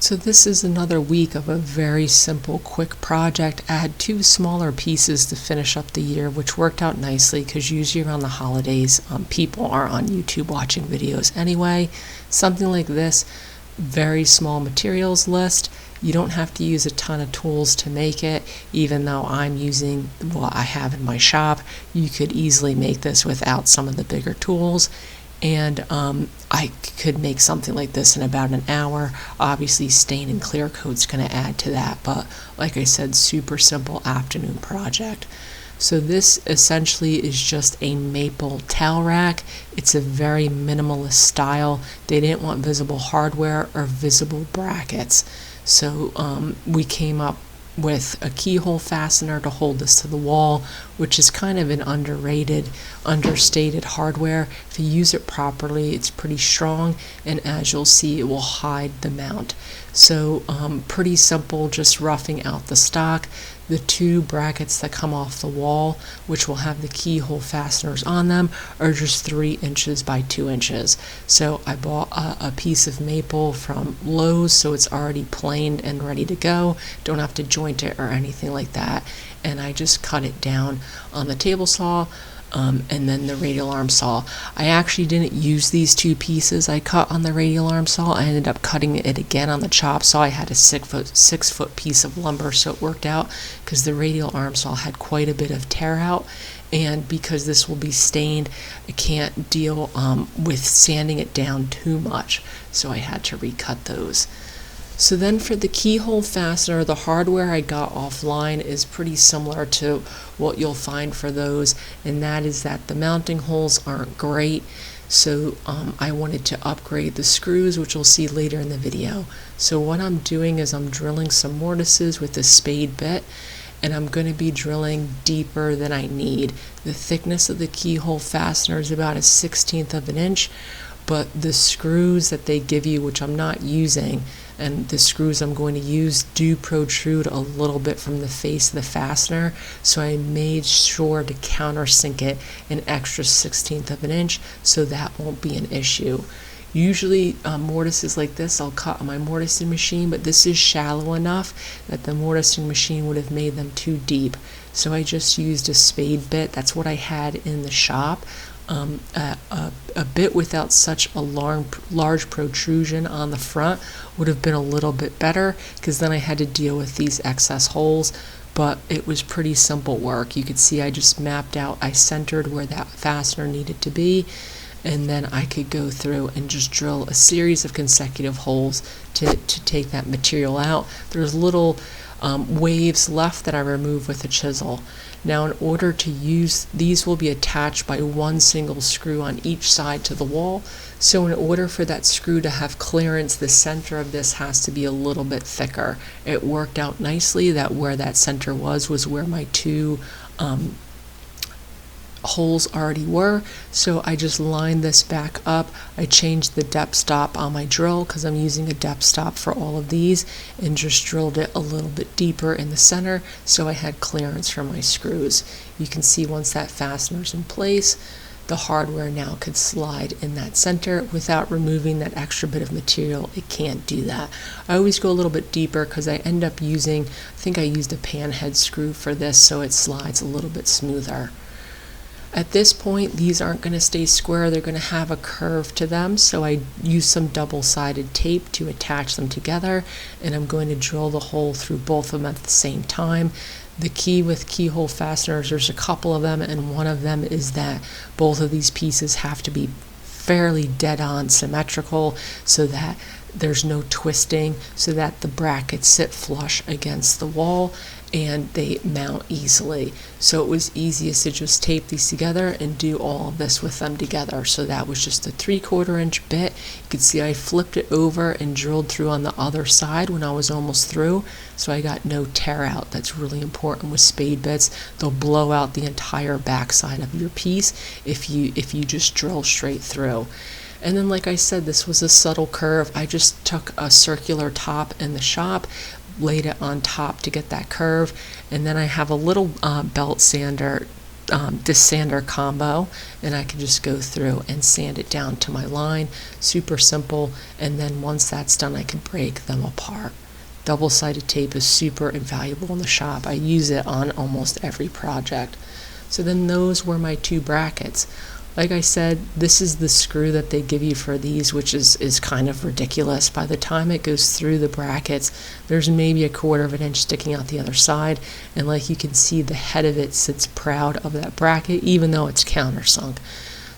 So this is another week of a very simple, quick project. I had two smaller pieces to finish up the year, which worked out nicely because usually around the holidays, people are on YouTube watching videos anyway. Something like this, very small materials list. You don't have to use a ton of tools to make it, even though I'm using what I have in my shop. You could easily make this without some of the bigger tools. And I could make something like this in about an hour. Obviously, stain and clear coat's going to add to that, but like I said, super simple afternoon project. So this essentially is just a maple towel rack. It's a very minimalist style. They didn't want visible hardware or visible brackets. So we came up with a keyhole fastener to hold this to the wall, which is kind of an underrated, understated hardware. If you use it properly, it's pretty strong, and as you'll see, it will hide the mount. So pretty simple, just roughing out the stock. The two brackets that come off the wall, which will have the keyhole fasteners on them, are just 3 inches by 2 inches. So I bought a piece of maple from Lowe's, so it's already planed and ready to go. Don't have to joint it or anything like that. And I just cut it down on the table saw. And then the radial arm saw. I actually didn't use these two pieces I cut on the radial arm saw. I ended up cutting it again on the chop saw. I had a 6 foot piece of lumber, so it worked out because the radial arm saw had quite a bit of tear out. And because this will be stained, I can't deal with sanding it down too much, so I had to recut those. So then for the keyhole fastener, the hardware I got offline is pretty similar to what you'll find for those, and that is that the mounting holes aren't great. So I wanted to upgrade the screws, which you'll see later in the video. So what I'm doing is I'm drilling some mortises with a spade bit, and I'm going to be drilling deeper than I need. The thickness of the keyhole fastener is about 1/16 of an inch, but the screws that they give you, which I'm not using, and the screws I'm going to use do protrude a little bit from the face of the fastener, so I made sure to countersink it an extra 1/16 of an inch, so that won't be an issue. Usually mortises like this I'll cut on my mortising machine, but this is shallow enough that the mortising machine would have made them too deep. So I just used a spade bit. That's what I had in the shop. A bit without such a large protrusion on the front would have been a little bit better, because then I had to deal with these excess holes, but it was pretty simple work. You could see I just mapped out, I centered where that fastener needed to be, and then I could go through and just drill a series of consecutive holes to take that material out. There's little waves left that I removed with a chisel. Now, in order to use, these will be attached by one single screw on each side to the wall. So in order for that screw to have clearance, the center of this has to be a little bit thicker. It worked out nicely that where that center was where my two holes already were, so I just lined this back up. I changed the depth stop on my drill because I'm using a depth stop for all of these, and just drilled it a little bit deeper in the center so I had clearance for my screws. You can see once that fastener's in place, the hardware now could slide in that center without removing that extra bit of material. It can't do that. I always go a little bit deeper because I end up using, I think I used a pan head screw for this, so it slides a little bit smoother. At this point, these aren't going to stay square, they're going to have a curve to them, so I use some double-sided tape to attach them together, and I'm going to drill the hole through both of them at the same time. The key with keyhole fasteners, there's a couple of them, and one of them is that both of these pieces have to be fairly dead-on symmetrical so that there's no twisting, so that the brackets sit flush against the wall and they mount easily. So it was easiest to just tape these together and do all of this with them together. So that was just a 3/4 inch bit. You can see I flipped it over and drilled through on the other side when I was almost through, so I got no tear out. That's really important with spade bits. They'll blow out the entire backside of your piece if you just drill straight through. And then, like I said, this was a subtle curve. I just took a circular top in the shop, laid it on top to get that curve, and then I have a little belt sander disc sander combo, and I can just go through and sand it down to my line. Super simple. And then once that's done, I can break them apart. Double-sided tape is super invaluable in the shop. I use it on almost every project. So then those were my 2 brackets. Like I said, this is the screw that they give you for these, which is kind of ridiculous. By the time it goes through the brackets, there's maybe a 1/4 of an inch sticking out the other side, and like you can see, the head of it sits proud of that bracket, even though it's countersunk.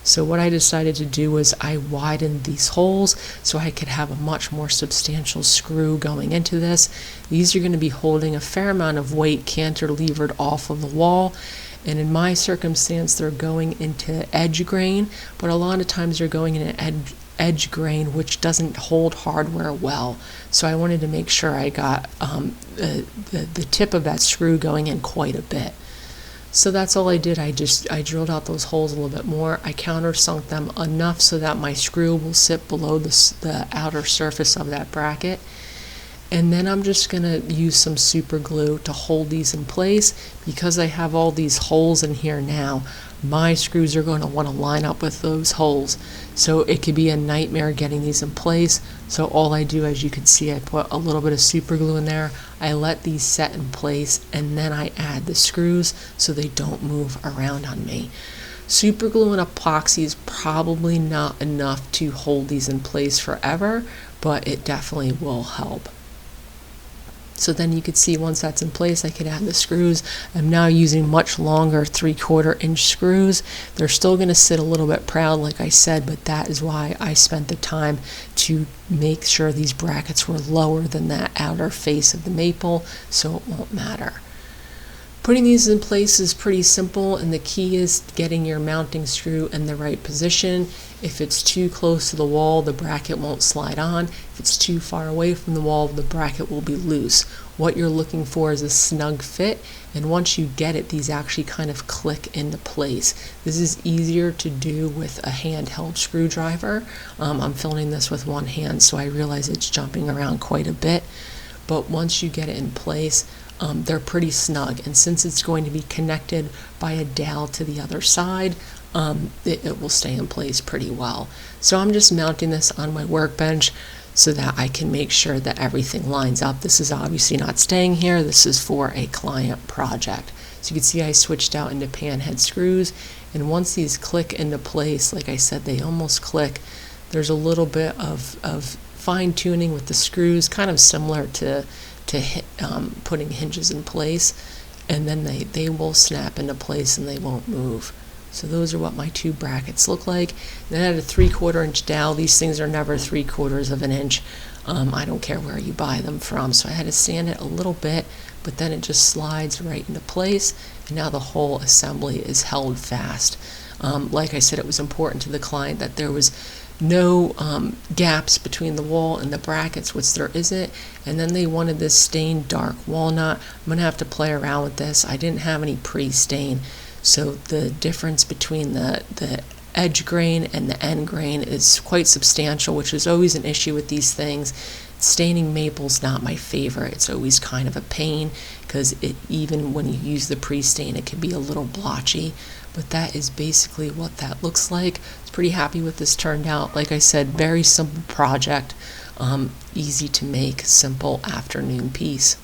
So what I decided to do was I widened these holes so I could have a much more substantial screw going into this. These are going to be holding a fair amount of weight cantilevered off of the wall. And in my circumstance, they're going into edge grain, but a lot of times they're going in an edge grain which doesn't hold hardware well. So I wanted to make sure I got the tip of that screw going in quite a bit. So that's all I did. I drilled out those holes a little bit more. I countersunk them enough so that my screw will sit below the outer surface of that bracket. And then I'm just going to use some super glue to hold these in place. Because I have all these holes in here now, my screws are going to want to line up with those holes. So it could be a nightmare getting these in place. So all I do, as you can see, I put a little bit of super glue in there. I let these set in place, and then I add the screws so they don't move around on me. Super glue and epoxy is probably not enough to hold these in place forever, but it definitely will help. So then you could see once that's in place, I could add the screws. I'm now using much longer 3/4 inch screws. They're still going to sit a little bit proud, like I said, but that is why I spent the time to make sure these brackets were lower than that outer face of the maple, so it won't matter. Putting these in place is pretty simple, and the key is getting your mounting screw in the right position. If it's too close to the wall, the bracket won't slide on. If it's too far away from the wall, the bracket will be loose. What you're looking for is a snug fit, and once you get it, these actually kind of click into place. This is easier to do with a handheld screwdriver. I'm filming this with one hand, so I realize it's jumping around quite a bit. But once you get it in place, they're pretty snug, and since it's going to be connected by a dowel to the other side, it will stay in place pretty well. So I'm just mounting this on my workbench so that I can make sure that everything lines up. This is obviously not staying here. This is for a client project. So you can see I switched out into pan head screws, and once these click into place, like I said, they almost click. There's a little bit of fine tuning with the screws, kind of similar to putting hinges in place, and then they will snap into place and they won't move. So those are what my 2 brackets look like. Then I had a 3/4 inch dowel. These things are never 3/4 of an inch. I don't care where you buy them from. So I had to sand it a little bit, but then it just slides right into place, and now the whole assembly is held fast. Like I said, it was important to the client that there was no gaps between the wall and the brackets, which there isn't, and then they wanted this stained dark walnut. I'm going to have to play around with this. I didn't have any pre-stain, so the difference between the edge grain and the end grain is quite substantial, which is always an issue with these things. Staining maple's not my favorite. It's always kind of a pain because even when you use the pre-stain, it can be a little blotchy. But that is basically what that looks like. I was pretty happy with this turned out. Like I said, very simple project, easy to make, simple afternoon piece.